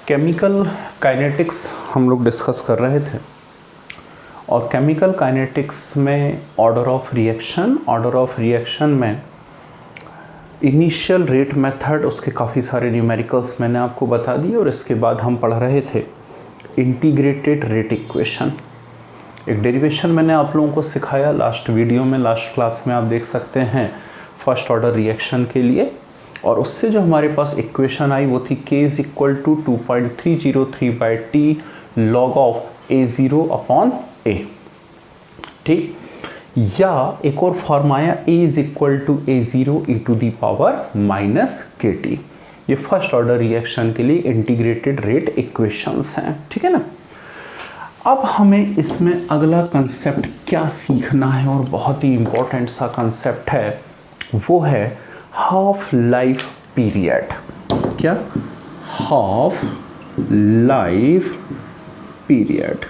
Chemical kinetics हम लोग discuss कर रहे थे और केमिकल काइनेटिक्स में ऑर्डर ऑफ रिएक्शन में इनिशियल रेट मेथड, उसके काफ़ी सारे न्यूमेरिकल्स मैंने आपको बता दिए और इसके बाद हम पढ़ रहे थे इंटीग्रेटेड रेट इक्वेशन। एक डेरिवेशन मैंने आप लोगों को सिखाया लास्ट वीडियो में, लास्ट क्लास में आप देख सकते हैं फर्स्ट ऑर्डर रिएक्शन के लिए, और उससे जो हमारे पास इक्वेशन आई वो थी k is equal to 2.303/t log of A0/A। ठीक, या एक और फॉर्म आया A is equal to A0e⁻⁻kt। ये फर्स्ट ऑर्डर रिएक्शन के लिए इंटीग्रेटेड रेट इक्वेशंस हैं। ठीक है ना। अब हमें इसमें अगला कंसेप्ट क्या सीखना है, और बहुत ही इंपॉर्टेंट सा कंसेप्ट है, वो है हाफ लाइफ पीरियड। क्या? Half life period.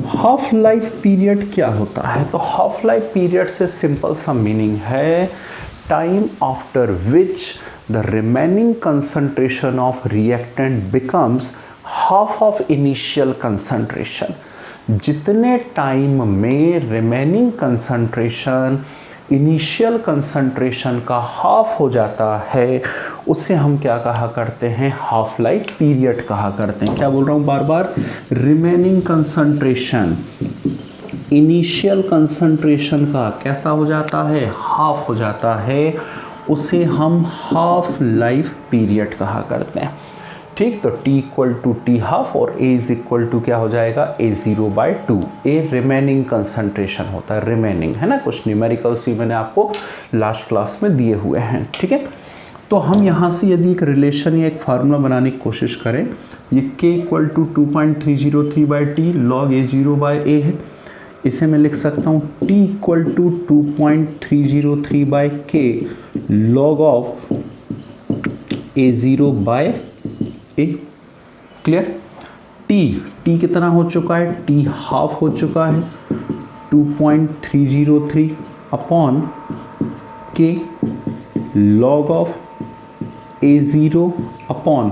Half life period क्या होता है? तो हाफ लाइफ पीरियड से सिंपल सा मीनिंग है time after which the remaining concentration of reactant becomes half of initial concentration. जितने टाइम में रिमेनिंग कंसंट्रेशन इनिशियल कंसंट्रेशन का हाफ हो जाता है उसे हम क्या कहा करते हैं? हाफ लाइफ पीरियड कहा करते हैं। क्या बोल रहा हूँ बार बार? रिमेनिंग कंसंट्रेशन इनिशियल कंसंट्रेशन का कैसा हो जाता है? हाफ हो जाता है, उसे हम हाफ लाइफ पीरियड कहा करते हैं। ठीक, तो t equal to T half और a इज इक्वल टू क्या हो जाएगा? A0/2। a रिमेनिंग कंसंट्रेशन होता है, रिमेनिंग है ना। कुछ न्यूमेरिकल्स भी मैंने आपको लास्ट क्लास में दिए हुए हैं। ठीक है, तो हम यहाँ से यदि एक रिलेशन या एक फार्मूला बनाने की कोशिश करें, ये k equal to 2.303/t log A0/A है। इसे मैं लिख सकता हूँ t equal to 2.303/k log of A0/A। Clear? t कितना हो चुका है? t हाफ हो चुका है, 2.303 upon k log of A0 upon a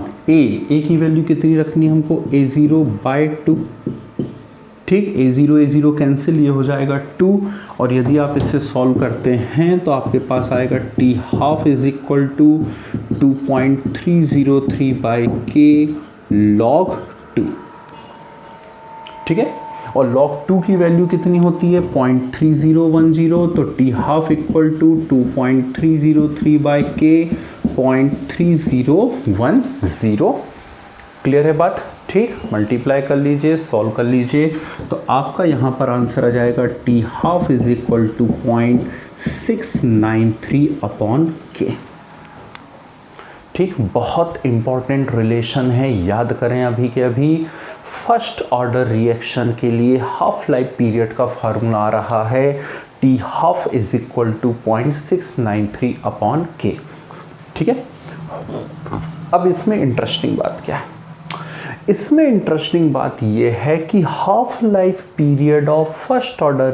की वैल्यू कितनी रखनी है हमको? A0/2। ठीक, A0 कैंसिल, ये हो जाएगा 2, और यदि आप इसे सॉल्व करते हैं तो आपके पास आएगा t half is equal to 2.303/k log 2। ठीक है, और log 2 की वैल्यू कितनी होती है? 0.3010, तो t half equal to 2.303/k 0.3010। Clear है बात? ठीक, मल्टीप्लाई कर लीजिए, सॉल्व कर लीजिए, तो आपका यहाँ पर आंसर आ जाएगा t half is equal to 0.693/k। ठीक, बहुत इंपॉर्टेंट रिलेशन है, याद करें अभी के अभी। फर्स्ट ऑर्डर रिएक्शन के लिए हाफ लाइफ पीरियड का फार्मूला आ रहा है t half is equal to 0.693/k। ठीक है, अब इसमें इंटरेस्टिंग बात क्या है? इसमें इंटरेस्टिंग बात यह है कि half life period of first order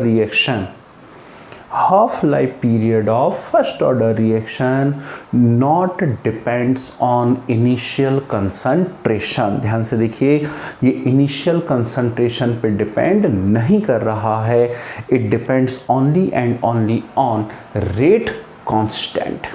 reaction not depends on initial concentration. ध्यान से देखिए, ये इनिशियल कंसंट्रेशन पे डिपेंड नहीं कर रहा है, it depends only and only on rate constant.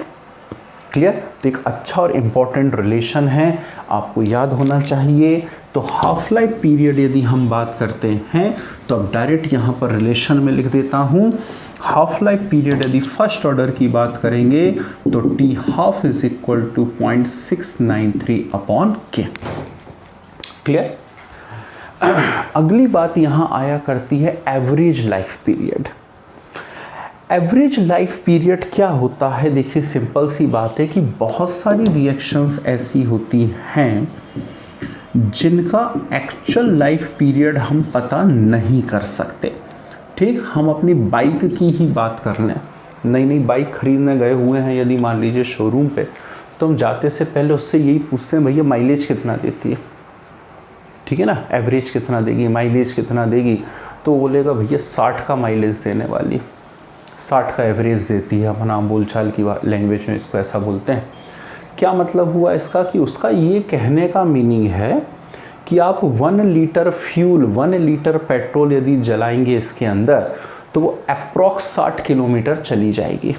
Clear? तो एक अच्छा और इम्पॉर्टेंट रिलेशन है, आपको याद होना चाहिए। तो हाफ लाइफ पीरियड यदि हम बात करते हैं तो अब डायरेक्ट यहाँ पर रिलेशन में लिख देता हूँ। हाफ लाइफ पीरियड यदि फर्स्ट ऑर्डर की बात करेंगे तो t half is equal to 0.693/k। Clear? अगली बात यहाँ आया करती है average life period. Average life period क्या होता है? देखिए, सिंपल सी बात है कि बहुत सारी रिएक्शंस ऐसी होती हैं जिनका एक्चुअल लाइफ पीरियड हम पता नहीं कर सकते। ठीक, हम अपनी बाइक की ही बात कर लें, नई बाइक खरीदने गए हुए हैं यदि मान लीजिए शोरूम पे, तो हम जाते से पहले उससे यही पूछते हैं, भैया माइलेज कितना देती है? ठीक है ना, एवरेज कितना देगी, माइलेज कितना देगी? तो बोलेगा भैया 60 का माइलेज देने वाली, 60 का एवरेज देती है। अपना बोलचाल की लैंग्वेज में इसको ऐसा बोलते हैं। क्या मतलब हुआ इसका कि उसका ये कहने का मीनिंग है कि आप 1 लीटर फ्यूल 1 लीटर पेट्रोल यदि जलाएंगे इसके अंदर तो वो अप्रॉक्स 60 किलोमीटर चली जाएगी।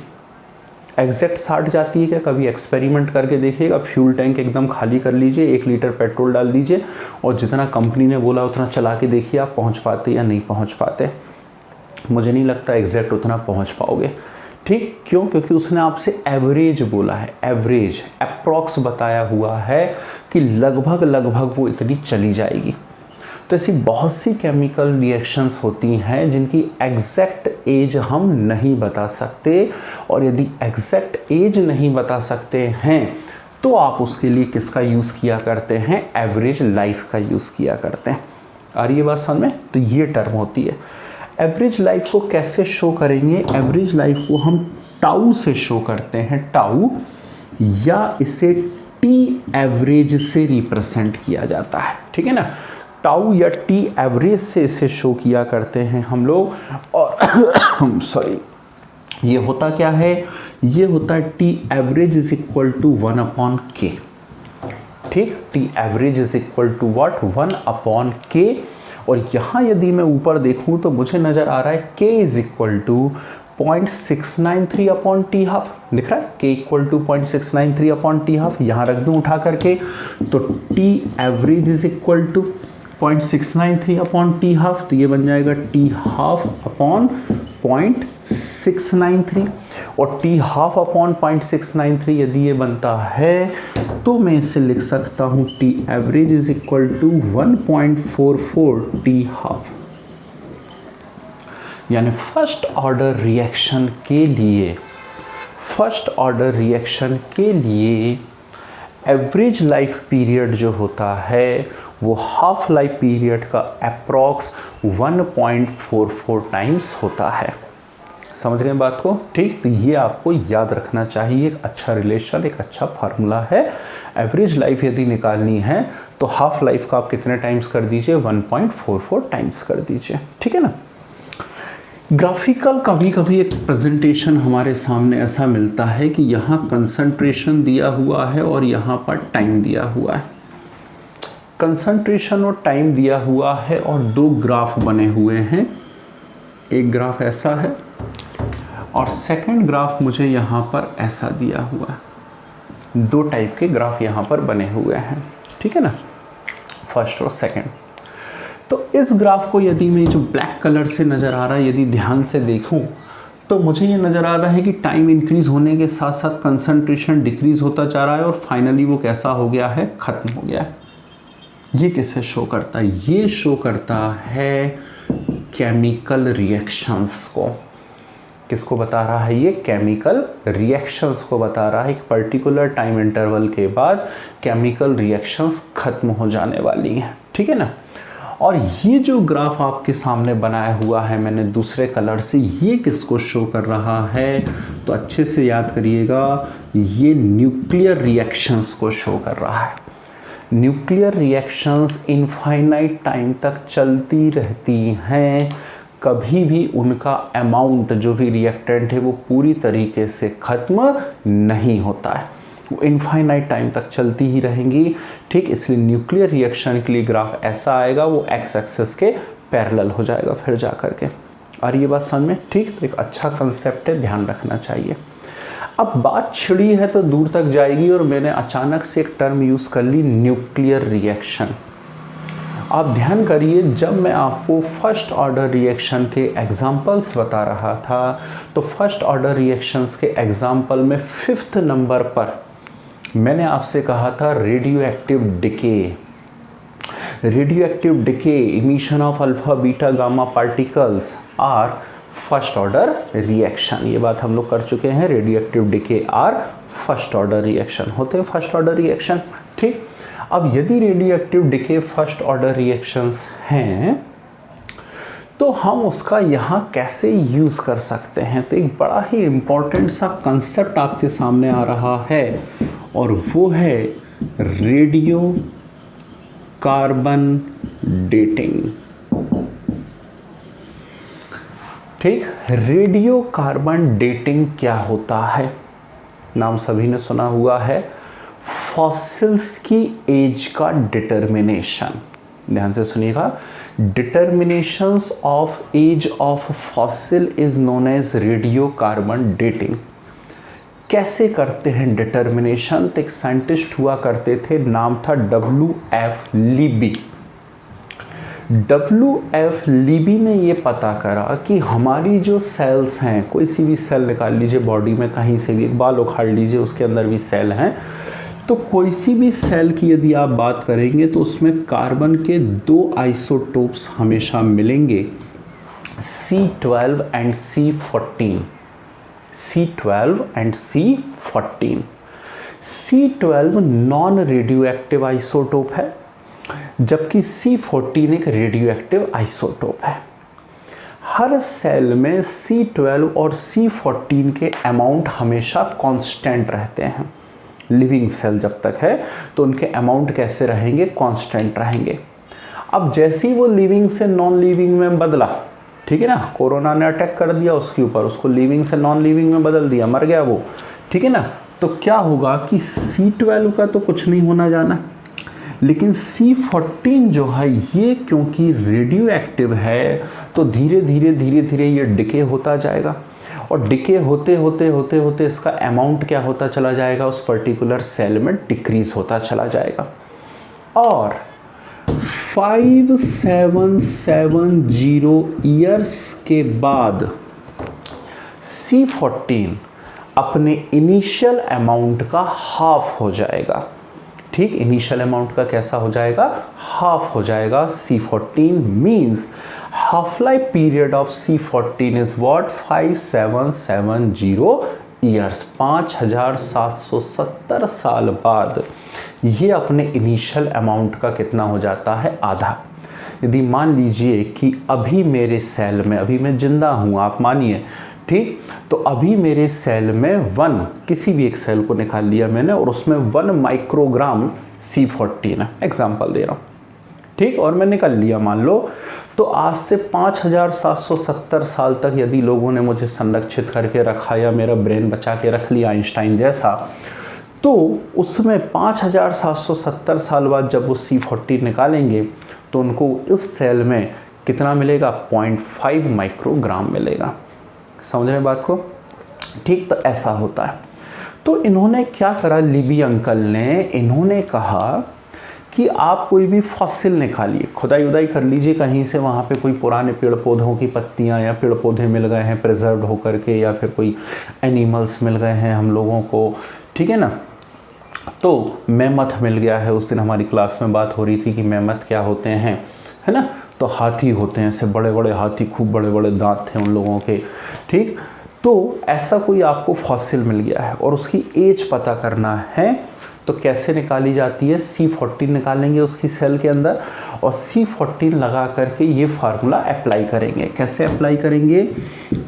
एग्जैक्ट 60 जाती है क्या? कभी एक्सपेरिमेंट करके देखिएगा, फ्यूल टैंक एकदम खाली कर लीजिए, 1 लीटर पेट्रोल डाल दीजिए और जितना कंपनी ने बोला उतना चला के देखिए आप पहुंच पाते या नहीं पहुंच पाते। मुझे नहीं लगता एग्जैक्ट उतना पहुंच पाओगे। ठीक, क्यों? क्योंकि उसने आपसे एवरेज बोला है, एवरेज अप्रॉक्स बताया हुआ है कि लगभग वो इतनी चली जाएगी। तो ऐसी बहुत सी केमिकल रिएक्शंस होती हैं जिनकी एग्जैक्ट एज हम नहीं बता सकते, और यदि एग्जैक्ट एज नहीं बता सकते हैं तो आप उसके लिए किसका यूज़ किया करते हैं? एवरेज लाइफ का यूज़ किया करते हैं। आ रही है बात समझ में? तो ये टर्म होती है। एवरेज लाइफ को कैसे शो करेंगे? एवरेज लाइफ को हम टाउ से शो करते हैं, टाउ, या इसे टी एवरेज से रिप्रेजेंट किया जाता है। ठीक है ना, टाउ या टी एवरेज से इसे शो किया करते हैं हम लोग। और सॉरी, ये होता क्या है? ये होता है T average is equal to 1/k। ठीक, T average is equal to what? 1/k। और यहाँ यदि मैं ऊपर देखूँ तो मुझे नज़र आ रहा है k is equal to 0.693/t half. दिख रहा है k equal to 0.693/t half. यहाँ रख दूँ उठा करके, तो T average is equal to 0.693/t half, तो ये बन जाएगा टी हाफ अपॉन 0.693। और टी हाफ अपॉन 0.693 यदि ये बनता है तो मैं इसे लिख सकता हूँ T average is equal to 1.44 T half. यानी फर्स्ट ऑर्डर रिएक्शन के लिए एवरेज लाइफ पीरियड जो होता है वो हाफ लाइफ पीरियड का अप्रॉक्स 1.44 टाइम्स होता है। समझ रहे हैं बात को? ठीक, तो ये आपको याद रखना चाहिए। एक अच्छा रिलेशन, एक अच्छा फार्मूला है। एवरेज लाइफ यदि निकालनी है तो हाफ लाइफ का आप कितने टाइम्स कर दीजिए? 1.44 टाइम्स कर दीजिए। ठीक है ना। ग्राफिकल कभी कभी एक प्रेजेंटेशन हमारे सामने ऐसा मिलता है कि यहाँ कंसंट्रेशन दिया हुआ है और यहाँ पर टाइम दिया हुआ है। कंसंट्रेशन और टाइम दिया हुआ है और दो ग्राफ बने हुए हैं। एक ग्राफ ऐसा है और सेकंड ग्राफ मुझे यहाँ पर ऐसा दिया हुआ है। दो टाइप के ग्राफ यहाँ पर बने हुए हैं। ठीक है ना, फर्स्ट और सेकंड। तो इस ग्राफ को यदि मैं जो ब्लैक कलर से नज़र आ रहा है यदि ध्यान से देखूं तो मुझे ये नज़र आ रहा है कि टाइम इंक्रीज़ होने के साथ साथ कंसंट्रेशन डिक्रीज़ होता जा रहा है और फाइनली वो कैसा हो गया है? ख़त्म हो गया है। ये किसे शो करता है? ये शो करता है केमिकल रिएक्शंस को। किसको बता रहा है? ये केमिकल रिएक्शंस को बता रहा है। एक पर्टिकुलर टाइम इंटरवल के बाद केमिकल रिएक्शंस ख़त्म हो जाने वाली हैं। ठीक है ना। और ये जो ग्राफ आपके सामने बनाया हुआ है मैंने दूसरे कलर से, ये किसको शो कर रहा है? तो अच्छे से याद करिएगा, ये न्यूक्लियर रिएक्शंस को शो कर रहा है। न्यूक्लियर रिएक्शंस इनफाइनाइट टाइम तक चलती रहती हैं। कभी भी उनका अमाउंट जो भी रिएक्टेंट है वो पूरी तरीके से ख़त्म नहीं होता है, वो इनफाइनाइट टाइम तक चलती ही रहेंगी। ठीक, इसलिए न्यूक्लियर रिएक्शन के लिए ग्राफ ऐसा आएगा, वो एक्स एक्सिस के पैरेलल हो जाएगा फिर जा करके। और ये बात समझ में? ठीक, तो एक अच्छा कंसेप्ट है, ध्यान रखना चाहिए। अब बात छिड़ी है तो दूर तक जाएगी और मैंने अचानक से एक टर्म यूज़ कर ली, न्यूक्लियर रिएक्शन। आप ध्यान करिए, जब मैं आपको फर्स्ट ऑर्डर रिएक्शन के एग्जाम्पल्स बता रहा था तो फर्स्ट ऑर्डर रिएक्शंस के एग्जाम्पल में 5th नंबर पर मैंने आपसे कहा था radioactive decay. Radioactive decay, emission of alpha beta gamma particles are first order reaction. ये बात हम लोग कर चुके हैं। Radioactive decay are first order reaction होते हैं, फर्स्ट ऑर्डर रिएक्शन। ठीक, अब यदि radioactive decay first order reactions हैं तो हम उसका यहाँ कैसे यूज़ कर सकते हैं? तो एक बड़ा ही इम्पॉर्टेंट सा कंसेप्ट आपके सामने आ रहा है और वो है रेडियो कार्बन डेटिंग। ठीक, रेडियो कार्बन डेटिंग क्या होता है? नाम सभी ने सुना हुआ है। फॉसिल्स की एज का डिटर्मिनेशन, ध्यान से सुनिएगा, determinations of age of fossil is known as radiocarbon dating. कैसे करते हैं डिटर्मिनेशन? तो एक साइंटिस्ट हुआ करते थे, नाम था WF लीबी। WF लीबी ने ये पता करा कि हमारी जो सेल्स हैं, कोई सी भी सेल निकाल लीजिए बॉडी में, कहीं से भी, बाल उखाड़ लीजिए, उसके अंदर भी सेल हैं, तो कोई सी भी सेल की यदि आप बात करेंगे तो उसमें कार्बन के 2 आइसोटोप्स हमेशा मिलेंगे, C12 and C14। C12 and C14। C12 non radio active isotope है, जबकि C14 एक रेडियो एक्टिव आइसोटोप है। हर सेल में C12 और C14 के अमाउंट हमेशा कांस्टेंट रहते हैं। लिविंग सेल जब तक है तो उनके अमाउंट कैसे रहेंगे? कांस्टेंट रहेंगे। अब जैसे ही वो लिविंग से नॉन लिविंग में बदला, ठीक है ना, कोरोना ने अटैक कर दिया उसके ऊपर, उसको लिविंग से नॉन लिविंग में बदल दिया, मर गया वो, ठीक है ना, तो क्या होगा कि C12 का तो कुछ नहीं होना जाना, लेकिन C14 जो है ये क्योंकि रेडियो एक्टिव है तो धीरे धीरे ये डिके होता जाएगा, और डिके होते होते इसका अमाउंट क्या होता चला जाएगा? उस पर्टिकुलर सेल में डिक्रीज होता चला जाएगा। और 5770 ईयर्स के बाद C14 अपने इनिशियल अमाउंट का हाफ हो जाएगा। ठीक, इनिशियल अमाउंट का कैसा हो जाएगा? हाफ हो जाएगा। C14 means half life period of C14 is what? 5770 years. 5770 साल बाद ये अपने इनिशियल अमाउंट का कितना हो जाता है? आधा। यदि मान लीजिए कि अभी मेरे सेल में, अभी मैं जिंदा हूँ, आप मानिए, ठीक, तो अभी मेरे सेल में किसी भी एक सेल को निकाल लिया मैंने और उसमें 1 माइक्रोग्राम C14 है, एग्जाम्पल दे रहा हूँ, ठीक, और मैं निकाल लिया मान लो, तो आज से 5770 साल तक यदि लोगों ने मुझे संरक्षित करके रखा या मेरा ब्रेन बचा के रख लिया आइंस्टाइन जैसा, तो उसमें 5770 साल बाद जब वो C14 निकालेंगे तो उनको इस सेल में कितना मिलेगा? 0.5 माइक्रोग्राम मिलेगा। समझ रहे बात को? ठीक, तो ऐसा होता है। तो इन्होंने क्या करा, लीबी अंकल ने, इन्होंने कहा कि आप कोई भी फॉसिल निकालिए, खुदाई उदाई कर लीजिए कहीं से, वहाँ पे कोई पुराने पेड़ पौधों की पत्तियाँ या पेड़ पौधे मिल गए हैं प्रिजर्व होकर के, या फिर कोई एनिमल्स मिल गए हैं हम लोगों को, ठीक है ना, तो मैमथ मिल गया है। उस दिन हमारी क्लास में बात हो रही थी कि मैमथ क्या होते हैं, है ना, तो हाथी होते हैं, ऐसे बड़े बड़े हाथी, खूब बड़े बड़े दांत थे उन लोगों के, ठीक, तो ऐसा कोई आपको फॉसिल मिल गया है और उसकी एज पता करना है, तो कैसे निकाली जाती है? C14 निकालेंगे उसकी सेल के अंदर और C14 लगा करके ये फार्मूला अप्लाई करेंगे। कैसे अप्लाई करेंगे?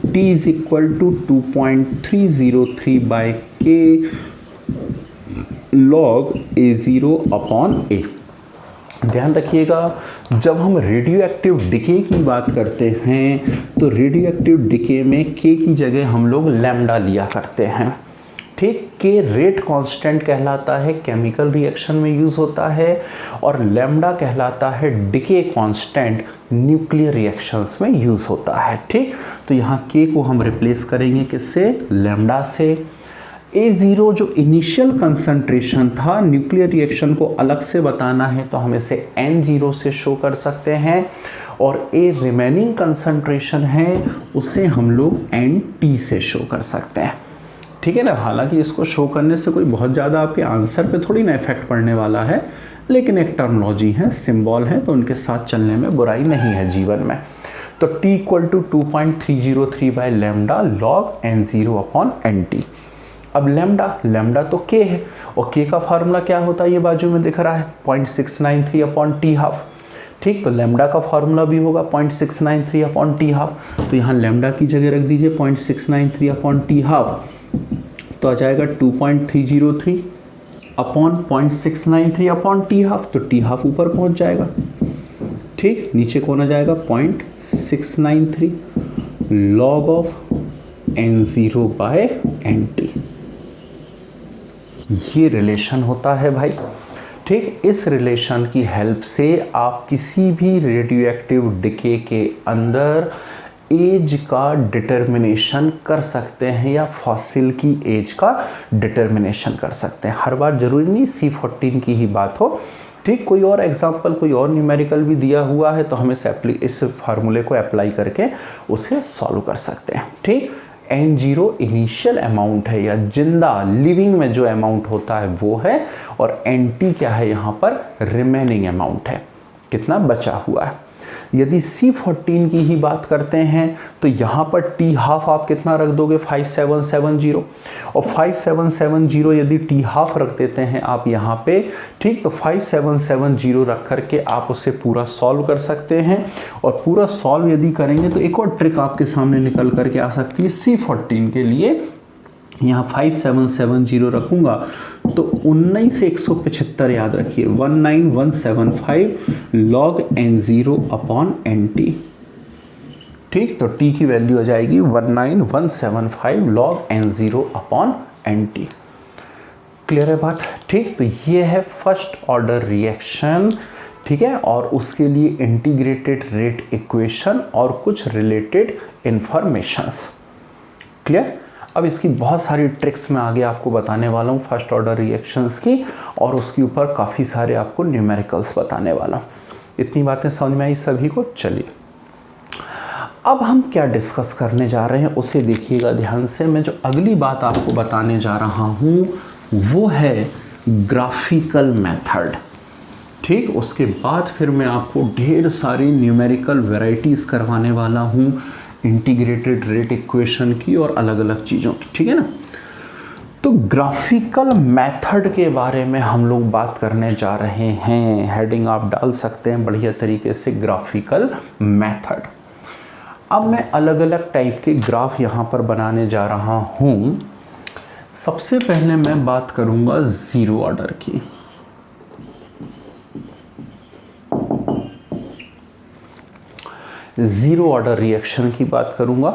T is equal to 2.303/K log A0 upon A। ध्यान रखिएगा, जब हम रेडियो एक्टिव डिके की बात करते हैं तो रेडियो एक्टिव डिके में K की जगह हम लोग लैम्डा लिया करते हैं, ठीक। K रेट कांस्टेंट कहलाता है, केमिकल रिएक्शन में यूज़ होता है, और लैम्डा कहलाता है डिके कांस्टेंट, न्यूक्लियर रिएक्शंस में यूज़ होता है, ठीक। तो यहाँ K को हम रिप्लेस करेंगे किससे? लैम्डा से। A0 जो इनिशियल कंसंट्रेशन था, न्यूक्लियर रिएक्शन को अलग से बताना है तो हम इसे N0 से शो कर सकते हैं, और A रिमेनिंग कंसंट्रेशन है उसे हम लोग NT से शो कर सकते हैं, ठीक है ना। हालांकि इसको शो करने से कोई बहुत ज़्यादा आपके आंसर पे थोड़ी ना इफेक्ट पड़ने वाला है, लेकिन एक टर्मोलॉजी है, सिंबल है, तो उनके साथ चलने में बुराई नहीं है जीवन में। तो T equal to 2.303/λ log N0 upon NT। अब लैम्डा तो K है, और K का फार्मूला क्या होता है? ये बाजू में दिख रहा है 0.693 अपॉन T हाफ, ठीक। तो लैम्डा का फार्मूला भी होगा 0.693 अपॉन T हाफ, तो यहाँ लैम्डा की जगह रख दीजिए 0.693 अपॉन T हाफ, तो आ जाएगा 2.303 अपॉन 0.693 अपॉन T हाफ, तो T हाफ ऊपर पहुँच जाएगा, ठीक। नीचे कौन आ जाएगा? 0.693 log ऑफ N0/NT। ये रिलेशन होता है भाई। ठीक, इस रिलेशन की हेल्प से आप किसी भी रेडियो एक्टिव डिके के अंदर एज का डिटर्मिनेशन कर सकते हैं या फॉसिल की एज का डिटर्मिनेशन कर सकते हैं। हर बार जरूरी नहीं C14 की ही बात हो। ठीक, कोई और एग्जांपल, कोई और न्यूमेरिकल भी दिया हुआ है तो हम इस फार्मूले को अप्लाई करके उसे सॉल्व कर सकते हैं। ठीक, N0 इनिशियल अमाउंट है या जिंदा लिविंग में जो अमाउंट होता है वो है, और NT क्या है यहाँ पर, रिमेनिंग अमाउंट है, कितना बचा हुआ है। यदि C14 की ही बात करते हैं तो यहाँ पर T हाफ आप कितना रख दोगे, 5770, और 5770 यदि T हाफ रख देते हैं आप यहाँ पे, ठीक, तो 5770 रख करके आप उसे पूरा सॉल्व कर सकते हैं। और पूरा सॉल्व यदि करेंगे तो एक और ट्रिक आपके सामने निकल करके आ सकती है। C14 के लिए यहाँ 5770 रखूँगा तो 19 से 175 याद रखिए, 19175 log N0 अपॉन NT। ठीक, तो T की वैल्यू आ जाएगी 19175 log N0 upon NT। Clear है बात। ठीक, तो ये है फर्स्ट ऑर्डर रिएक्शन। ठीक है, और उसके लिए इंटीग्रेटेड रेट इक्वेशन और कुछ रिलेटेड इंफॉर्मेशंस। क्लियर। अब इसकी बहुत सारी ट्रिक्स मैं आगे आपको बताने वाला हूँ फर्स्ट ऑर्डर रिएक्शंस की, और उसके ऊपर काफ़ी सारे आपको न्यूमेरिकल्स बताने वाला हूँ। इतनी बातें समझ में आई सभी को। चलिए अब हम क्या डिस्कस करने जा रहे हैं उसे देखिएगा ध्यान से। मैं जो अगली बात आपको बताने जा रहा हूँ वो है ग्राफिकल मेथड। ठीक, उसके बाद फिर मैं आपको ढेर सारी न्यूमेरिकल वैरायटीज़ करवाने वाला हूँ, इंटीग्रेटेड रेट इक्वेशन की और अलग अलग चीज़ों की। ठीक है ना। तो ग्राफिकल मेथड के बारे में हम लोग बात करने जा रहे हैं। हेडिंग आप डाल सकते हैं बढ़िया तरीके से, ग्राफिकल मेथड। अब मैं अलग अलग टाइप के ग्राफ यहाँ पर बनाने जा रहा हूँ। सबसे पहले मैं बात करूँगा ज़ीरो ऑर्डर की। ज़ीरो ऑर्डर रिएक्शन की बात करूंगा।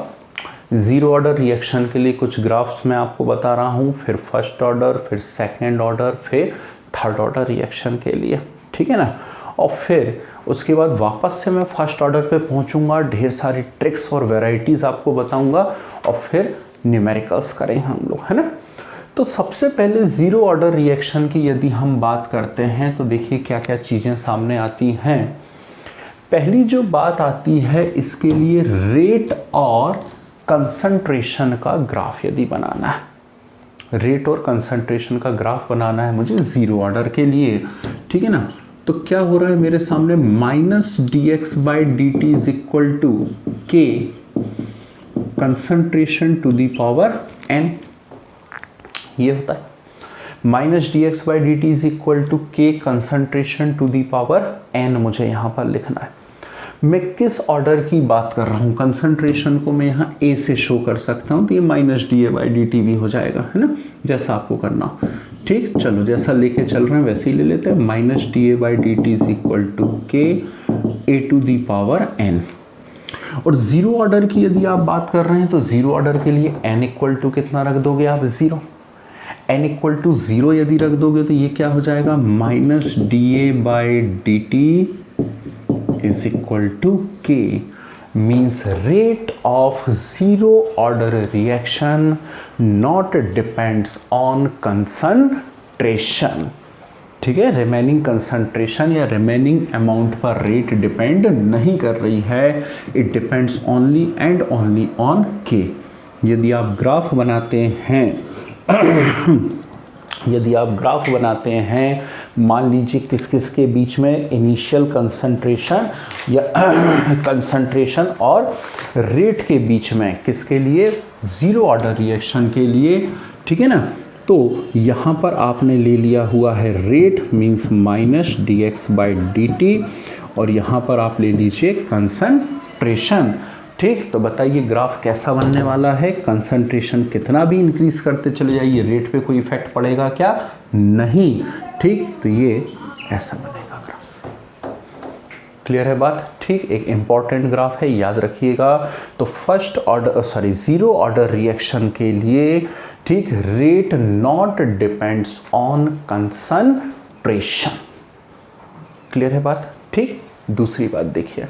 ज़ीरो ऑर्डर रिएक्शन के लिए कुछ ग्राफ्स मैं आपको बता रहा हूं, फिर फर्स्ट ऑर्डर, फिर सेकंड ऑर्डर, फिर थर्ड ऑर्डर रिएक्शन के लिए। ठीक है ना। और फिर उसके बाद वापस से मैं फर्स्ट ऑर्डर पे पहुंचूंगा, ढेर सारी ट्रिक्स और वेराइटीज़ आपको बताऊंगा, और फिर न्यूमेरिकल्स करेंगे हम लोग, है ना। तो सबसे पहले ज़ीरो ऑर्डर रिएक्शन की यदि हम बात करते हैं तो देखिए क्या क्या चीज़ें सामने आती हैं। पहली जो बात आती है, इसके लिए रेट और कंसंट्रेशन का ग्राफ यदि बनाना है, रेट और कंसंट्रेशन का ग्राफ बनाना है मुझे ज़ीरो ऑर्डर के लिए। ठीक है ना। तो क्या हो रहा है मेरे सामने, -dx/dt is equal to k concentration to the power n। ये होता है -dx/dt is equal to k concentration to the power n। मुझे यहाँ पर लिखना है। मैं किस ऑर्डर की बात कर रहा हूँ, कंसंट्रेशन को मैं यहाँ a से शो कर सकता हूँ, तो ये -dA/dt भी हो जाएगा, है ना, जैसा आपको करना। ठीक, चलो जैसा लेके चल रहे हैं वैसे ही ले लेते हैं। -dA/dt is equal to k a to the power n। और ज़ीरो ऑर्डर की यदि आप बात कर रहे हैं तो ज़ीरो ऑर्डर के लिए n इक्वल टू कितना रख दोगे आप, 0। n इक्वल टू 0 यदि रख दोगे तो ये क्या हो जाएगा, -dA/dt is equal to k, means rate of zero order reaction not depends on concentration। ठीक है, रिमेनिंग कंसंट्रेशन या रिमेनिंग अमाउंट पर रेट डिपेंड नहीं कर रही है, it depends only and only on k। यदि आप ग्राफ बनाते हैं यदि आप ग्राफ बनाते हैं, मान लीजिए किस किस के बीच में इनिशियल कंसंट्रेशन या कंसंट्रेशन और रेट के बीच में, किसके लिए, ज़ीरो ऑर्डर रिएक्शन के लिए। ठीक है ना। तो यहाँ पर आपने ले लिया हुआ है रेट, मीन्स -dx/dt, और यहाँ पर आप ले लीजिए कंसंट्रेशन। ठीक, तो बताइए ग्राफ कैसा बनने वाला है। कंसंट्रेशन कितना भी इंक्रीज करते चले जाइए, रेट पे कोई इफेक्ट पड़ेगा क्या, नहीं। ठीक, तो ये ऐसा बनेगा ग्राफ। क्लियर है बात? ठीक, एक इंपॉर्टेंट ग्राफ है, याद रखिएगा। तो जीरो ऑर्डर रिएक्शन के लिए, ठीक, rate not depends on concentration. Clear है बात? ठीक। दूसरी बात देखिए,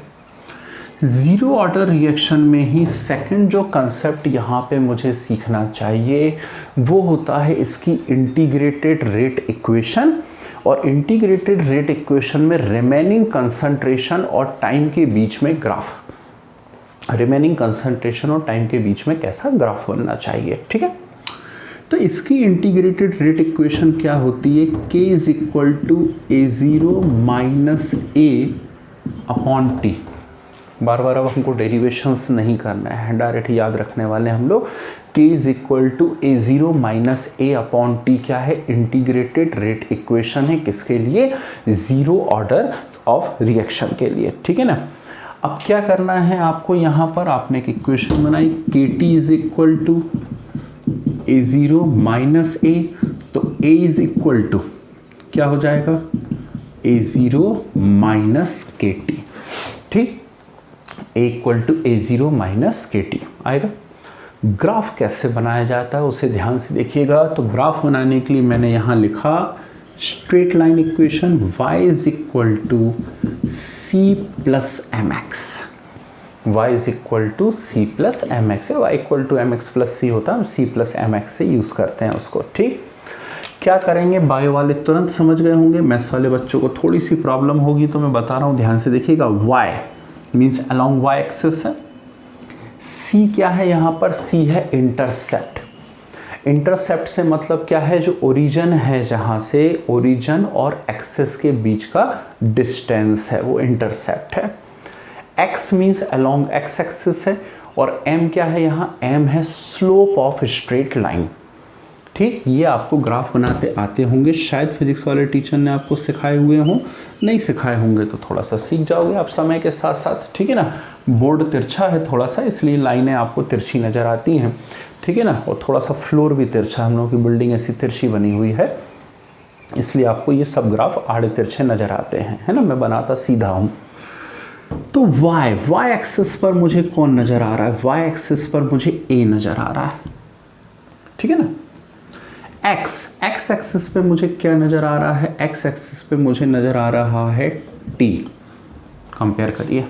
जीरो ऑर्डर रिएक्शन में ही सेकंड जो कंसेप्ट यहाँ पे मुझे सीखना चाहिए वो होता है इसकी इंटीग्रेटेड रेट इक्वेशन। और इंटीग्रेटेड रेट इक्वेशन में रिमेनिंग कंसंट्रेशन और टाइम के बीच में ग्राफ, रिमेनिंग कंसंट्रेशन और टाइम के बीच में कैसा ग्राफ बनना चाहिए, ठीक है। तो इसकी इंटीग्रेटेड रेट इक्वेशन क्या होती है? k is equal to A0 minus A upon T. बार बार अब हमको डेरिवेशंस नहीं करना है, डायरेक्ट याद रखने वाले हम लोग। k is equal to A0 minus A upon T क्या है? इंटीग्रेटेड रेट इक्वेशन है, किसके लिए? जीरो ऑर्डर ऑफ रिएक्शन के लिए, ठीक है ना। अब क्या करना है आपको, यहाँ पर आपने एक इक्वेशन बनाई, kt is equal to A0 minus A, तो a इज इक्वल टू क्या हो जाएगा? A0 माइनस के टी, ठीक, a equal to A0 minus K T आएगा। ग्राफ कैसे बनाया जाता है उसे ध्यान से देखिएगा। तो ग्राफ बनाने के लिए मैंने यहाँ लिखा straight line equation y is equal to C plus M X, y is equal to C plus M X है, y equal to M X plus C होता है, हम सी प्लस एम एक्स से यूज़ करते हैं उसको, ठीक। क्या करेंगे, बायो वाले तुरंत समझ गए होंगे, मैथ्स वाले बच्चों को थोड़ी सी प्रॉब्लम होगी तो मैं बता रहा हूँ, ध्यान से देखिएगा। y means along y axis है, c क्या है यहाँ पर? c है इंटरसेप्ट। इंटरसेप्ट से मतलब क्या है? जो ओरिजिन है, जहाँ से ओरिजिन और एक्सिस के बीच का डिस्टेंस है वो इंटरसेप्ट है। x means along x axis है, और m क्या है यहाँ? m है स्लोप ऑफ स्ट्रेट लाइन, ठीक। ये आपको ग्राफ बनाते आते होंगे, शायद फिजिक्स वाले टीचर ने आपको सिखाए हुए हों, नहीं सिखाए होंगे तो थोड़ा सा सीख जाओगे आप समय के साथ साथ, ठीक है ना। बोर्ड तिरछा है थोड़ा सा, इसलिए लाइनें आपको तिरछी नज़र आती हैं, ठीक है ना। और थोड़ा सा फ्लोर भी तिरछा, हम लोगों की बिल्डिंग ऐसी तिरछी बनी हुई है, इसलिए आपको ये सब ग्राफ आड़े तिरछे नज़र आते हैं, है ना। मैं बनाता सीधा हूँ। तो y एक्सिस पर मुझे कौन नज़र आ रहा है? y एक्सिस पर मुझे a नज़र आ रहा है, ठीक है ना। x एक्सिस पे मुझे क्या नज़र आ रहा है? x एक्सिस पे मुझे नज़र आ रहा है t। कंपेयर करिए,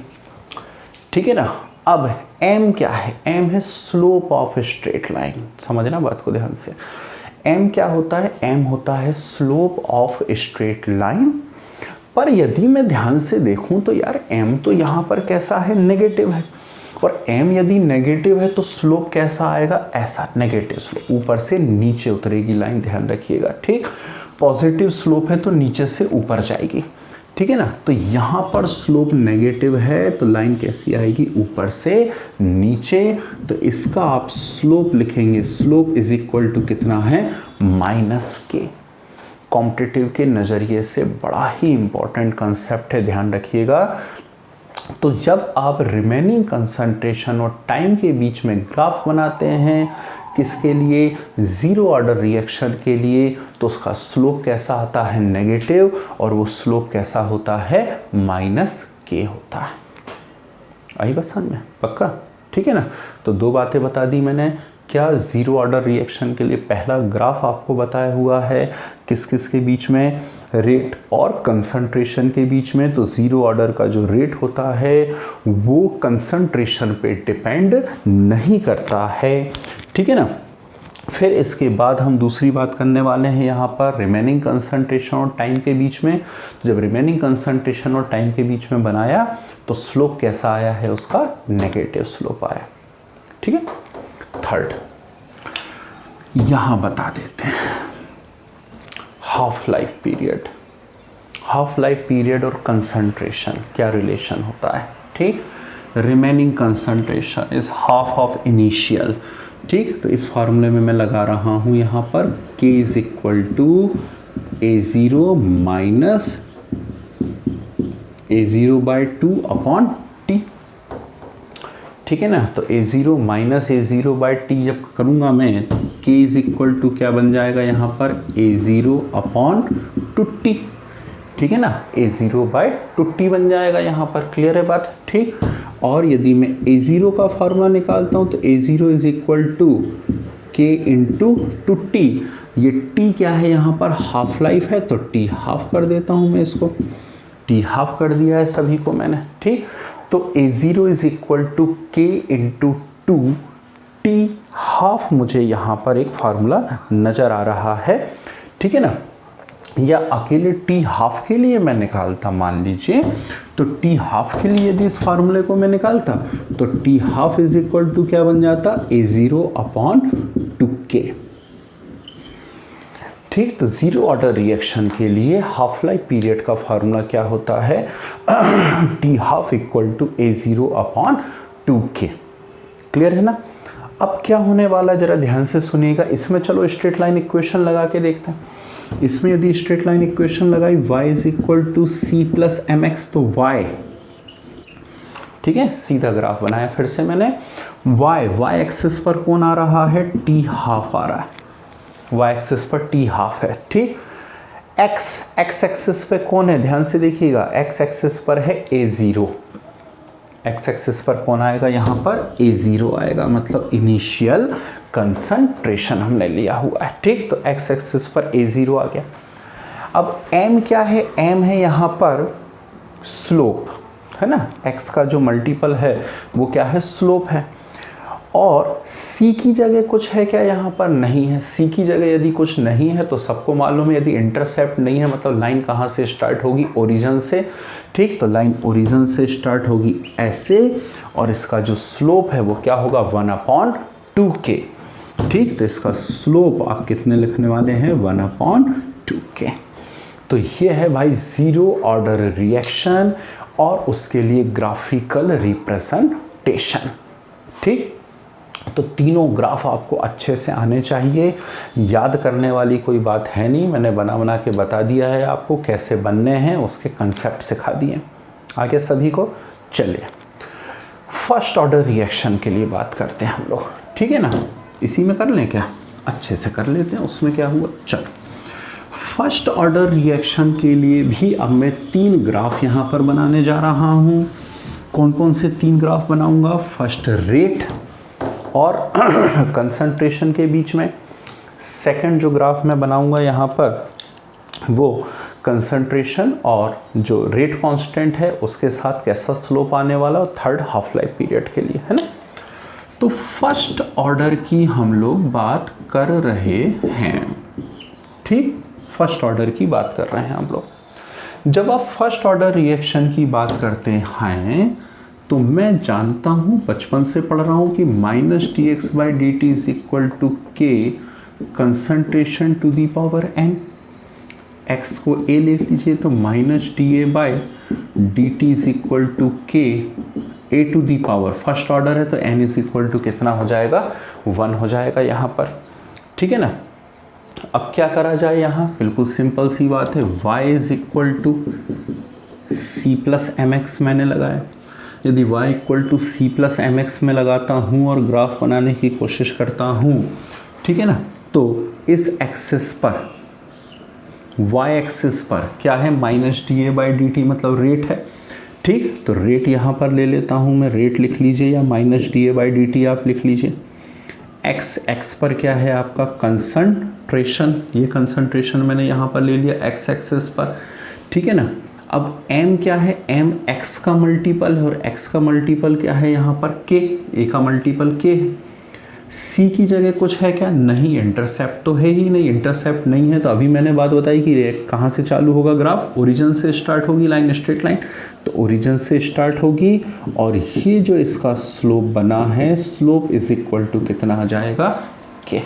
ठीक है ना। अब m क्या है? m है स्लोप ऑफ स्ट्रेट लाइन, समझना बात को ध्यान से। m क्या होता है? m होता है स्लोप ऑफ स्ट्रेट लाइन। पर यदि मैं ध्यान से देखूं तो यार m तो यहाँ पर कैसा है? नेगेटिव है, और m यदि नेगेटिव है तो स्लोप कैसा आएगा? ऐसा नेगेटिव स्लोप, ऊपर से नीचे उतरेगी लाइन, ध्यान रखिएगा, ठीक। पॉजिटिव स्लोप है तो नीचे से ऊपर जाएगी, ठीक है ना। तो यहाँ पर स्लोप नेगेटिव है तो लाइन कैसी आएगी? ऊपर से नीचे। तो इसका आप स्लोप लिखेंगे, स्लोप इज इक्वल टू कितना है? माइनस के। कॉम्पिटिटिव के नज़रिए से बड़ा ही इंपॉर्टेंट कंसेप्ट है, ध्यान रखिएगा। तो जब आप रिमेनिंग कंसंट्रेशन और टाइम के बीच में ग्राफ बनाते हैं, किसके लिए? ज़ीरो ऑर्डर रिएक्शन के लिए, तो उसका स्लोप कैसा आता है? नेगेटिव, और वो स्लोप कैसा होता है? माइनस के होता है। आई बात समझ में? पक्का, ठीक है ना। तो दो बातें बता दी मैंने। क्या? ज़ीरो ऑर्डर रिएक्शन के लिए पहला ग्राफ आपको बताया हुआ है, किस किस के बीच में? रेट और कंसंट्रेशन के बीच में। तो ज़ीरो ऑर्डर का जो रेट होता है वो कंसंट्रेशन पे डिपेंड नहीं करता है, ठीक है ना। फिर इसके बाद हम दूसरी बात करने वाले हैं यहाँ पर रिमेनिंग कंसंट्रेशन और टाइम के बीच में। तो जब रिमेनिंग कंसंट्रेशन और टाइम के बीच में बनाया तो स्लोप कैसा आया है? उसका नेगेटिव स्लोप आया, ठीक है। थर्ड यहाँ बता देते हैं half life period. Half life period और कंसंट्रेशन क्या रिलेशन होता है, ठीक। Remaining concentration is half of initial, ठीक। तो इस फार्मूले में मैं लगा रहा हूँ यहाँ पर k is equal to A0 minus A0 by 2 upon T, ठीक है ना। तो A0 minus A0 by T जब करूँगा मैं तो k इज इक्वल टू क्या बन जाएगा यहाँ पर? A0 अपॉन 2t, ठीक है ना, A0/2T बन जाएगा यहाँ पर। क्लियर है बात, ठीक। और यदि मैं A0 का फार्मूला निकालता हूँ तो A0 is equal to K into 2T। ये T क्या है यहाँ पर, हाफ लाइफ है, तो T हाफ कर देता हूँ मैं इसको, T हाफ कर दिया है सभी को मैंने, ठीक। तो A0 is equal to K into 2T half मुझे यहाँ पर एक फार्मूला नज़र आ रहा है, ठीक है ना। या अकेले T हाफ के लिए मैं निकालता, मान लीजिए, तो T हाफ के लिए यदि इस फार्मूले को मैं निकालता तो T half is equal to क्या बन जाता, A0/2K, ठीक। तो जीरो ऑर्डर रिएक्शन के लिए हाफ लाइफ पीरियड का फार्मूला क्या होता है, T half equal to A0/2K। Clear है ना। अब क्या होने वाला जरा ध्यान से सुनिएगा। इसमें चलो स्ट्रेट लाइन इक्वेशन लगा के देखते हैं। इसमें यदि स्ट्रेट लाइन इक्वेशन लगाई y is equal to C plus mx, तो y, ठीक है, सीधा ग्राफ बनाया फिर से मैंने। y एक्सिस पर कौन आ रहा है, T हाफ आ रहा है, y एक्सिस पर T हाफ है, ठीक। x एक्सिस पे कौन है, ध्यान से देखिएगा, x एक्सिस पर है A0। x एक्सिस पर कौन आएगा, यहाँ पर A0 आएगा, मतलब इनिशियल कंसंट्रेशन हमने लिया हुआ है, ठीक। तो x एक्सिस पर A0 आ गया। अब m क्या है, m है यहाँ पर स्लोप, है ना, x का जो मल्टीपल है वो क्या है, स्लोप है। और c की जगह कुछ है क्या, यहाँ पर नहीं है। c की जगह यदि कुछ नहीं है तो सबको मालूम है, यदि इंटरसेप्ट नहीं है मतलब लाइन कहाँ से स्टार्ट होगी, ओरिजिन से, ठीक। तो लाइन ओरिजिन से स्टार्ट होगी ऐसे, और इसका जो स्लोप है वो क्या होगा, 1/2K, ठीक। तो इसका स्लोप आप कितने लिखने वाले हैं, 1/2K। तो ये है भाई जीरो ऑर्डर रिएक्शन और उसके लिए ग्राफिकल रिप्रेजेंटेशन, ठीक। तो तीनों ग्राफ आपको अच्छे से आने चाहिए, याद करने वाली कोई बात है नहीं, मैंने बना के बता दिया है आपको कैसे बनने हैं, उसके कंसेप्ट सिखा दिए आगे सभी को। चलिए फर्स्ट ऑर्डर रिएक्शन के लिए बात करते हैं हम लोग, ठीक है ना। इसी में कर लें क्या, अच्छे से कर लेते हैं, उसमें क्या हुआ। चलो फर्स्ट ऑर्डर रिएक्शन के लिए भी अब मैं 3 ग्राफ यहाँ पर बनाने जा रहा हूँ। कौन कौन से 3 ग्राफ बनाऊँगा, फर्स्ट रेट और कंसंट्रेशन के बीच में, सेकंड जो ग्राफ मैं बनाऊंगा यहाँ पर वो कंसंट्रेशन और जो रेट कांस्टेंट है उसके साथ कैसा स्लोप आने वाला, और थर्ड हाफ लाइफ पीरियड के लिए, है ना। तो फर्स्ट ऑर्डर की हम लोग बात कर रहे हैं, ठीक। फर्स्ट ऑर्डर की बात कर रहे हैं हम लोग। जब आप फर्स्ट ऑर्डर रिएक्शन की बात करते हैं तो मैं जानता हूँ, बचपन से पढ़ रहा हूँ कि -dx/dt is equal to K concentration to the power n। x को a लिख लीजिए तो -dA/dt is equal to K a to the power, first order है तो n इज इक्वल टू कितना हो जाएगा, 1 हो जाएगा यहाँ पर, ठीक है ना। अब क्या करा जाए, यहाँ बिल्कुल सिंपल सी बात है, y is equal to C plus mx मैंने लगाया। यदि y equal to C plus mx में लगाता हूँ और ग्राफ बनाने की कोशिश करता हूँ, ठीक है ना, तो इस एक्सिस पर, y एक्सिस पर क्या है, -dA/dt मतलब रेट है, ठीक। तो रेट यहाँ पर ले लेता हूँ मैं, रेट लिख लीजिए या -dA/dt आप लिख लीजिए। x पर क्या है आपका कंसंट्रेशन, ये कंसंट्रेशन मैंने यहाँ पर ले लिया x एक्सिस पर, ठीक है ना। अब m क्या है, m x का मल्टीपल है और x का मल्टीपल क्या है यहाँ पर k, a का मल्टीपल k है। c की जगह कुछ है क्या, नहीं, इंटरसेप्ट तो है ही नहीं, इंटरसेप्ट नहीं है तो अभी मैंने बात बताई कि रेट कहाँ से चालू होगा, ग्राफ ओरिजिन से स्टार्ट होगी लाइन, स्ट्रेट लाइन, तो ओरिजिन से स्टार्ट होगी और ये जो इसका स्लोप बना है, स्लोप इज इक्वल टू कितना आ जाएगा, k।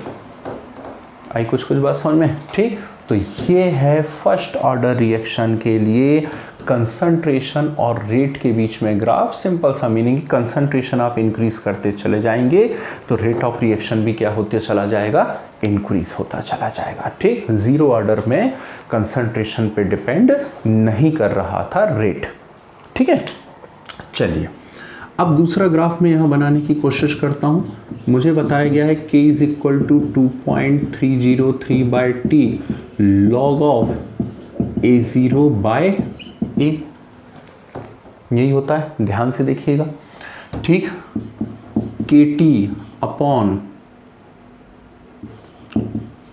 आई कुछ बात समझ में, ठीक। तो ये है फर्स्ट ऑर्डर रिएक्शन के लिए कंसंट्रेशन और रेट के बीच में ग्राफ। सिंपल सा मीनिंग, कंसंट्रेशन आप इंक्रीज करते चले जाएंगे तो रेट ऑफ रिएक्शन भी क्या होते चला जाएगा, इंक्रीज होता चला जाएगा, ठीक। जीरो ऑर्डर में कंसंट्रेशन पे डिपेंड नहीं कर रहा था रेट, ठीक है। चलिए अब दूसरा ग्राफ में यहाँ बनाने की कोशिश करता हूँ। मुझे बताया गया है k is equal to 2.303/t log of A0 by A, यही होता है, ध्यान से देखिएगा। ठीक, KT upon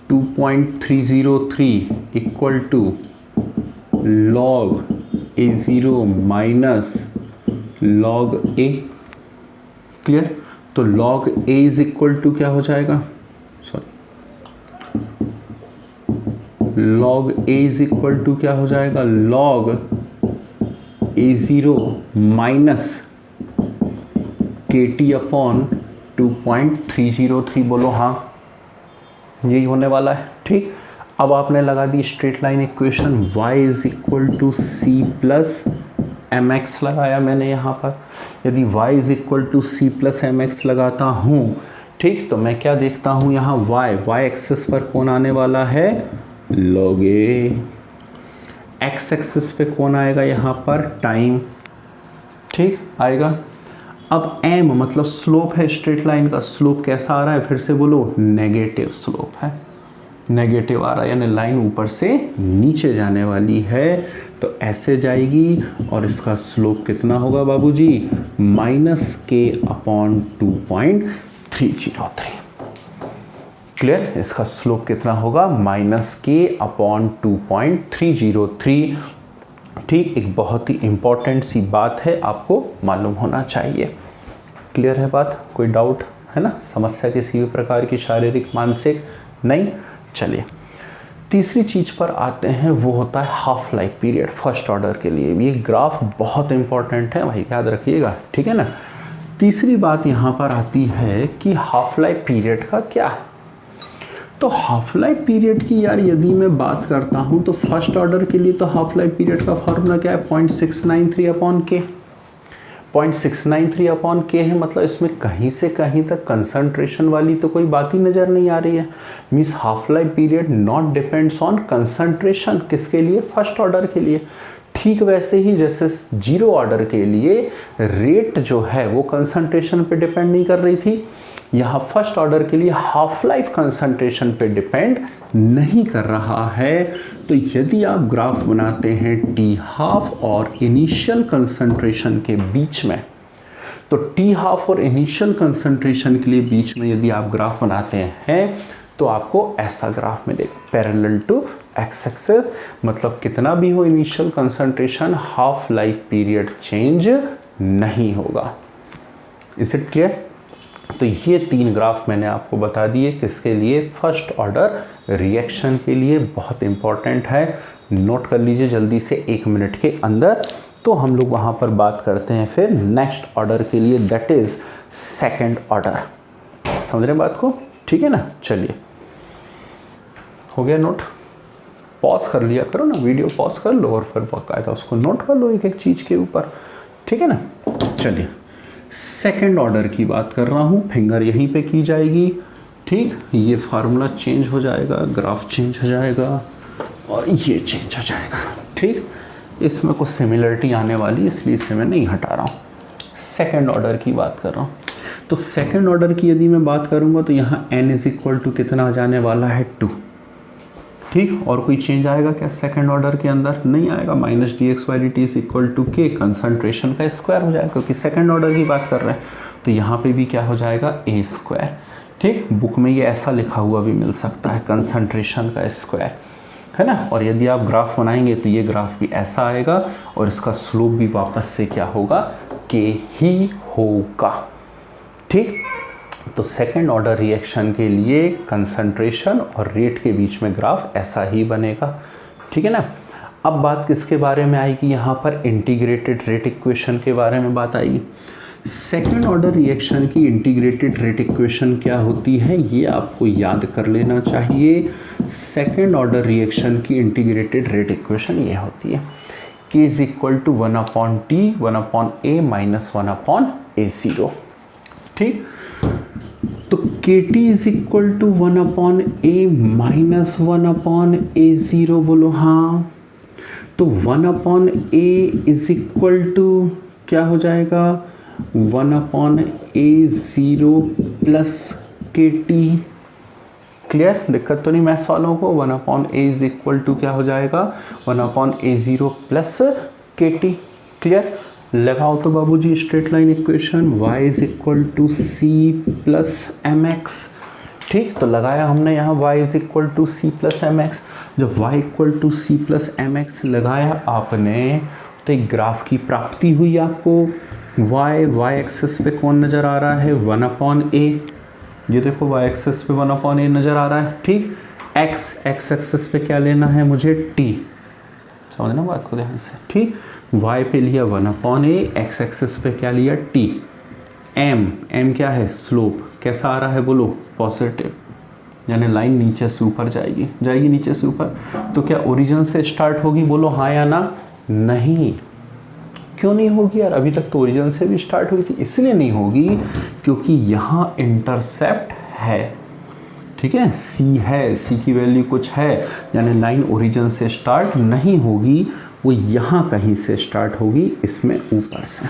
2.303 equal to log A0 minus log A। Clear? तो log A is equal to क्या हो जाएगा, log A is equal to क्या हो जाएगा, log A0 minus KT upon 2.303। बोलो हाँ, यही होने वाला है। ठीक, अब आपने लगा दी straight line equation, y is equal to C plus M X लगाया मैंने यहाँ पर। यदि y is equal to C plus M X लगाता हूँ, ठीक, तो मैं क्या देखता हूँ यहाँ, y एक्सिस पर कौन आने वाला है, log A। x एक्सिस पे कौन आएगा यहाँ पर, टाइम। ठीक आएगा। अब m मतलब स्लोप है स्ट्रेट लाइन का, स्लोप कैसा आ रहा है, फिर से बोलो, नेगेटिव स्लोप है, नेगेटिव आ रहा है, यानी लाइन ऊपर से नीचे जाने वाली है, तो ऐसे जाएगी और इसका स्लोप कितना होगा बाबूजी, -k अपॉन 2.303। क्लियर? इसका स्लोप कितना होगा, -k अपॉन 2.303। ठीक, एक बहुत ही इंपॉर्टेंट सी बात है, आपको मालूम होना चाहिए। क्लियर है बात? कोई डाउट है ना? समस्या किसी भी प्रकार की, शारीरिक मानसिक नहीं? चलिए तीसरी चीज़ पर आते हैं, वो होता है half life period first order के लिए। ये ग्राफ बहुत इंपॉर्टेंट है भाई, याद रखिएगा, ठीक है ना। तीसरी बात यहाँ पर आती है कि हाफ लाइफ पीरियड का क्या है। तो हाफ लाइफ पीरियड की यार यदि मैं बात करता हूँ तो फर्स्ट ऑर्डर के लिए तो हाफ लाइफ पीरियड का फॉर्मूला क्या है, 0.693 अपॉन के। 0.693 अपॉन के है, मतलब इसमें कहीं से कहीं तक कंसंट्रेशन वाली तो कोई बात ही नज़र नहीं आ रही है। Means half life period not depends on concentration, किसके लिए, फर्स्ट ऑर्डर के लिए। ठीक वैसे ही जैसे जीरो ऑर्डर के लिए रेट जो है वो कंसंट्रेशन पे डिपेंड नहीं कर रही थी, यहाँ फर्स्ट ऑर्डर के लिए हाफ लाइफ कंसंट्रेशन पे डिपेंड नहीं कर रहा है। तो यदि आप ग्राफ बनाते हैं टी हाफ और इनिशियल कंसंट्रेशन के बीच में, तो टी हाफ और इनिशियल कंसंट्रेशन के लिए बीच में यदि आप ग्राफ बनाते हैं तो आपको ऐसा ग्राफ मिलेगा, पैरेलल टू एक्स एक्सिस। मतलब कितना भी हो initial concentration, half life period change नहीं होगा। Is it clear? तो ये तीन ग्राफ मैंने आपको बता दिए, किसके लिए, फर्स्ट ऑर्डर रिएक्शन के लिए। बहुत इंपॉर्टेंट है, नोट कर लीजिए जल्दी से 1 मिनट के अंदर। तो हम लोग वहाँ पर बात करते हैं फिर नेक्स्ट ऑर्डर के लिए, दैट इज सेकंड ऑर्डर। समझ रहे बात को, ठीक है ना। चलिए हो गया नोट, पॉज कर लिया करो ना, वीडियो पॉज कर लो और फिर बाकायदा उसको नोट कर लो एक एक चीज़ के ऊपर, ठीक है ना। चलिए सेकंड ऑर्डर की बात कर रहा हूँ, फिंगर यहीं पे की जाएगी, ठीक। ये फार्मूला चेंज हो जाएगा, ग्राफ चेंज हो जाएगा और ये चेंज हो जाएगा, ठीक। इसमें कुछ सिमिलरिटी आने वाली, इसलिए इसे मैं नहीं हटा रहा हूँ। सेकंड ऑर्डर की बात कर रहा हूँ, तो सेकंड ऑर्डर की यदि मैं बात करूँगा तो यहाँ n इज इक्वल टू कितना आ जाने वाला है, 2, ठीक। और कोई चेंज आएगा क्या सेकंड ऑर्डर के अंदर? नहीं आएगा। Minus D X Y D T is equal to K, concentration का स्क्वायर हो जाएगा क्योंकि सेकंड ऑर्डर की बात कर रहे हैं, तो यहाँ पे भी क्या हो जाएगा, ए स्क्वायर, ठीक। बुक में ये ऐसा लिखा हुआ भी मिल सकता है, कंसंट्रेशन का स्क्वायर, है ना। और यदि आप ग्राफ बनाएंगे तो ये ग्राफ भी ऐसा आएगा और इसका स्लोप भी वापस से क्या होगा, के ही होगा, ठीक। तो सेकेंड ऑर्डर रिएक्शन के लिए कंसंट्रेशन और रेट के बीच में ग्राफ ऐसा ही बनेगा, ठीक है ना। अब बात किसके बारे में आएगी, यहाँ पर इंटीग्रेटेड रेट इक्वेशन के बारे में बात आएगी। सेकेंड ऑर्डर रिएक्शन की इंटीग्रेटेड रेट इक्वेशन क्या होती है, ये आपको याद कर लेना चाहिए। सेकेंड ऑर्डर रिएक्शन की इंटीग्रेटेड रेट इक्वेशन ये होती है, k is equal to 1/t 1/a minus 1/a0, ठीक। तो kt is equal to 1/a minus 1/a0, बोलो हाँ। तो 1/a इज इक्वल टू क्या हो जाएगा, 1/a0 प्लस kt, क्लियर, दिक्कत तो नहीं मैथ्स वालों को। 1/a इज इक्वल टू क्या हो जाएगा, 1/a0 प्लस kt। क्लियर, लगाओ तो बाबूजी straight line equation, y is equal to c plus mx। ठीक, तो लगाया हमने यहाँ y is equal to c plus mx। जब y equal to c plus mx लगाया आपने तो एक ग्राफ की प्राप्ति हुई आपको। y एक्सेस पे कौन नज़र आ रहा है, 1/a। ये देखो y एक्सेस पे 1/a नज़र आ रहा है। ठीक, x एक्सेस पे क्या लेना है मुझे, t। समझना बात को ध्यान से। ठीक, y पे लिया 1/a, x एक्सेस पे क्या लिया, t। m क्या है, स्लोप। कैसा आ रहा है बोलो, पॉजिटिव, यानी लाइन नीचे से ऊपर जाएगी नीचे से ऊपर। तो क्या ओरिजिन से स्टार्ट होगी, बोलो हाँ या ना। नहीं, क्यों नहीं होगी यार, अभी तक तो ओरिजिन से भी स्टार्ट हुई थी। इसलिए नहीं होगी क्योंकि यहाँ इंटरसेप्ट है। ठीक है, c है, c की वैल्यू कुछ है, यानी लाइन ओरिजिन से स्टार्ट नहीं होगी, वो यहाँ कहीं से स्टार्ट होगी, इसमें ऊपर से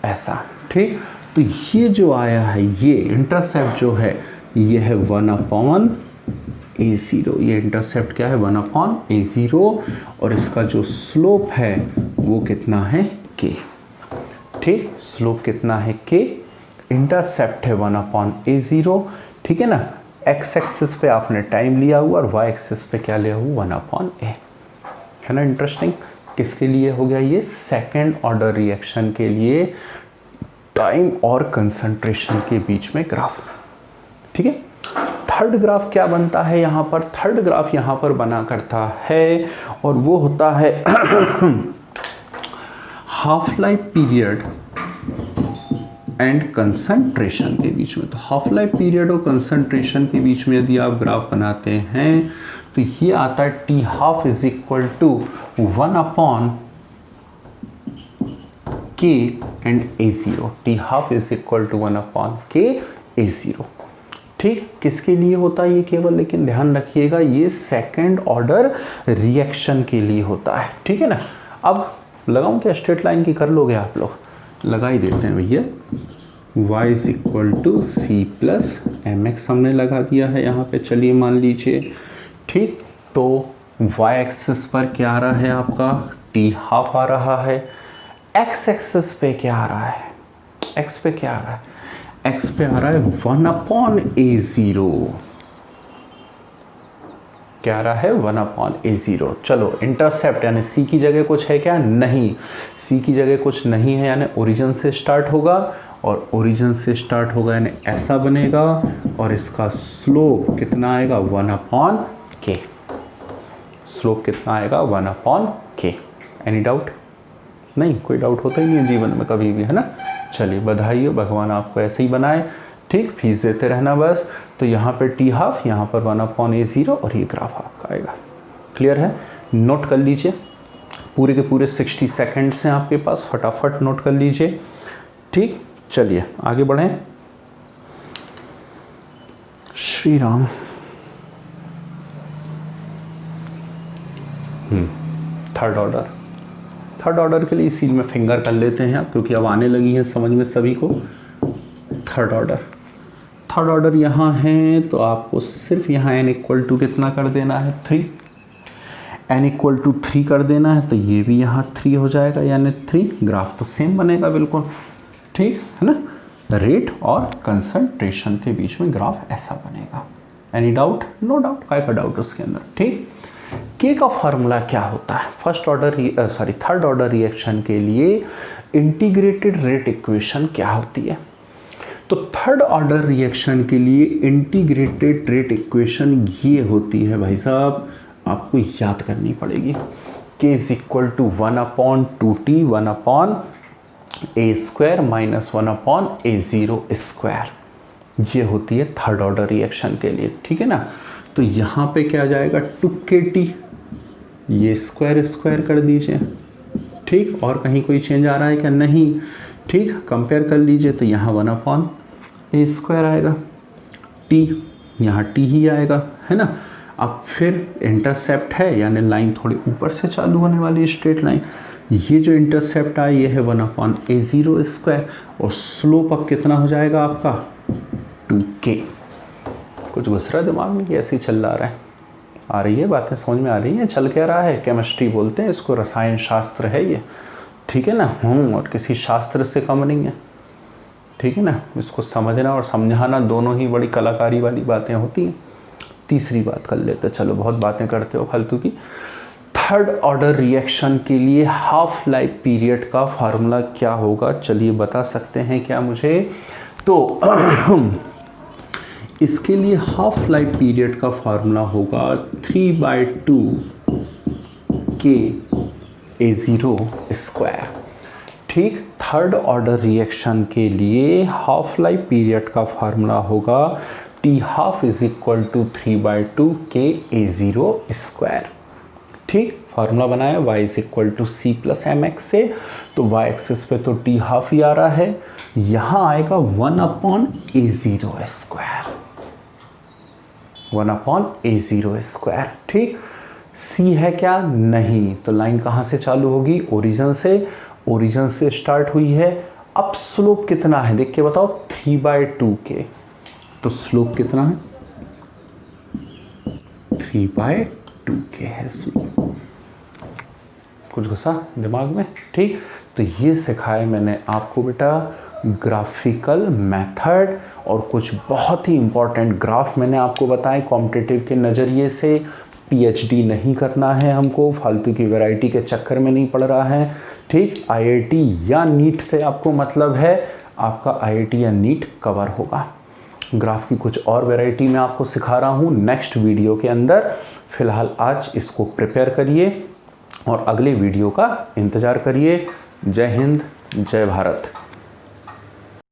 ऐसा। ठीक, तो ये जो आया है, ये इंटरसेप्ट जो है ये है 1/a0। ये इंटरसेप्ट क्या है, 1/a0, और इसका जो स्लोप है वो कितना है, k। ठीक, स्लोप कितना है, k। इंटरसेप्ट है 1/a0। ठीक है ना, x एक्सिस पे आपने टाइम लिया हुआ और y एक्सिस पे क्या लिया हुआ, 1/a। है ना इंटरेस्टिंग। किसके लिए हो गया ये, सेकेंड ऑर्डर रिएक्शन के लिए टाइम और कंसंट्रेशन के बीच में ग्राफ। ठीक है, थर्ड ग्राफ क्या बनता है यहाँ पर, थर्ड ग्राफ यहाँ पर बना करता है और वो होता है half life period and concentration के बीच में। तो हाफ लाइफ पीरियड और कंसंट्रेशन के बीच में यदि आप ग्राफ बनाते हैं तो ये आता है T half is equal to 1/k and a0। T half is equal to 1/k a0। ठीक, किसके लिए होता है ये केवल, लेकिन ध्यान रखिएगा ये सेकंड ऑर्डर रिएक्शन के लिए होता है। ठीक है ना, अब लगाऊं क्या स्ट्रेट लाइन की, कर लोगे आप लोग, लगा ही देते हैं भैया। y is equal to c plus mx हमने लगा दिया है यहाँ पे, चलिए मान लीजिए। ठीक, तो y एक्सिस पर क्या आ रहा है आपका, t हाफ आ रहा है। x एक्सिस पे क्या आ रहा है, x पे क्या आ रहा है, x पे आ रहा है 1/a0। क्या आ रहा है, 1/a0। चलो इंटरसेप्ट यानी c की जगह कुछ है क्या, नहीं, c की जगह कुछ नहीं है, यानी ओरिजिन से स्टार्ट होगा, और ओरिजिन से स्टार्ट होगा यानी ऐसा बनेगा, और इसका स्लोप कितना आएगा, 1/k। स्लोप कितना आएगा, 1/k। एनी डाउट, नहीं, कोई डाउट होता ही नहीं है जीवन में कभी भी, है ना। चलिए बधाई हो, भगवान आपको ऐसे ही बनाए। ठीक, फीस देते रहना बस। तो यहाँ पर टी हाफ, यहाँ पर 1/a0, और ये ग्राफ आपका आएगा। क्लियर है, नोट कर लीजिए, पूरे के पूरे 60 सेकेंड्स हैं आपके पास, फटाफट नोट कर लीजिए। ठीक, चलिए आगे बढ़ें। श्री राम। थर्ड ऑर्डर के लिए इसी में फिंगर कर लेते हैं आप, क्योंकि अब आने लगी है समझ में सभी को। थर्ड ऑर्डर यहाँ है, तो आपको सिर्फ यहाँ n इक्वल टू कितना कर देना है, 3। n इक्वल टू 3 कर देना है, तो ये भी यहाँ 3 हो जाएगा, यानी 3। ग्राफ तो सेम बनेगा बिल्कुल, ठीक है ना। रेट और कंसंट्रेशन के बीच में ग्राफ ऐसा बनेगा। एनी डाउट, नो डाउट, काय का डाउट उसके अंदर। ठीक, के का फॉर्मूला क्या होता है, थर्ड ऑर्डर रिएक्शन के लिए इंटीग्रेटेड रेट इक्वेशन क्या होती है। तो थर्ड ऑर्डर रिएक्शन के लिए इंटीग्रेटेड रेट इक्वेशन ये होती है भाई साहब, आपको याद करनी पड़ेगी। के is equal to 1/2t 1/a² minus 1/a0²। ये होती है थर्ड ऑर्डर रिएक्शन के लिए, ठीक है ना। तो यहाँ पे क्या आ जाएगा, 2kt, ये स्क्वायर कर दीजिए, ठीक। और कहीं कोई चेंज आ रहा है क्या, नहीं, ठीक। कंपेयर कर लीजिए, तो यहाँ 1/a² आएगा, t यहाँ t ही आएगा, है ना। अब फिर इंटरसेप्ट है, यानी लाइन थोड़ी ऊपर से चालू होने वाली स्ट्रेट लाइन, ये जो इंटरसेप्ट आया ये है 1/a0², और स्लोप अब कितना हो जाएगा आपका 2k। कुछ घुस रहा है दिमाग में कि ऐसे ही चल रहा है? आ रही है बातें समझ में आ रही हैं? चल क्या रहा है? केमिस्ट्री बोलते हैं इसको, रसायन शास्त्र है ये, ठीक है ना। और किसी शास्त्र से कम नहीं है, ठीक है ना। इसको समझना और समझाना दोनों ही बड़ी कलाकारी वाली बातें होती हैं। तीसरी बात कर लेते, चलो बहुत बातें करते हो फालतू की। थर्ड ऑर्डर रिएक्शन के लिए हाफ लाइफ पीरियड का फार्मूला क्या होगा? चलिए बता सकते हैं क्या मुझे? तो इसके लिए हाफ लाइफ पीरियड का फार्मूला होगा 3/2 KA0 स्क्वायर। ठीक, थर्ड ऑर्डर रिएक्शन के लिए हाफ लाइफ पीरियड का फार्मूला होगा T half is equal to 3/2 KA0 square. ठीक, फार्मूला बनाया y is equal to C plus mx से, तो y एक्सिस पे तो T हाफ ही आ रहा है, यहाँ आएगा 1/A0 स्क्वायर, 1/A0 स्क्वायर। ठीक, C है क्या? नहीं, तो लाइन कहाँ से चालू होगी? ओरिजिन से, ओरिजिन से स्टार्ट हुई है। अब स्लोप कितना है देख के बताओ? 3/2 के, तो स्लोप कितना है? 3/2 के है स्लोप। कुछ घुसा दिमाग में? ठीक, तो ये सिखाया मैंने आपको बेटा ग्राफिकल मेथड, और कुछ बहुत ही इंपॉर्टेंट ग्राफ मैंने आपको बताए कॉम्पिटिटिव के नज़रिए से। पीएचडी नहीं करना है हमको, फालतू की वैरायटी के चक्कर में नहीं पड़ रहा है। ठीक, आईआईटी या नीट से आपको मतलब है, आपका आईआईटी या नीट कवर होगा। ग्राफ की कुछ और वैरायटी मैं आपको सिखा रहा हूँ नेक्स्ट वीडियो के अंदर। फिलहाल आज इसको प्रिपेयर करिए और अगले वीडियो का इंतज़ार करिए। जय हिंद, जय भारत।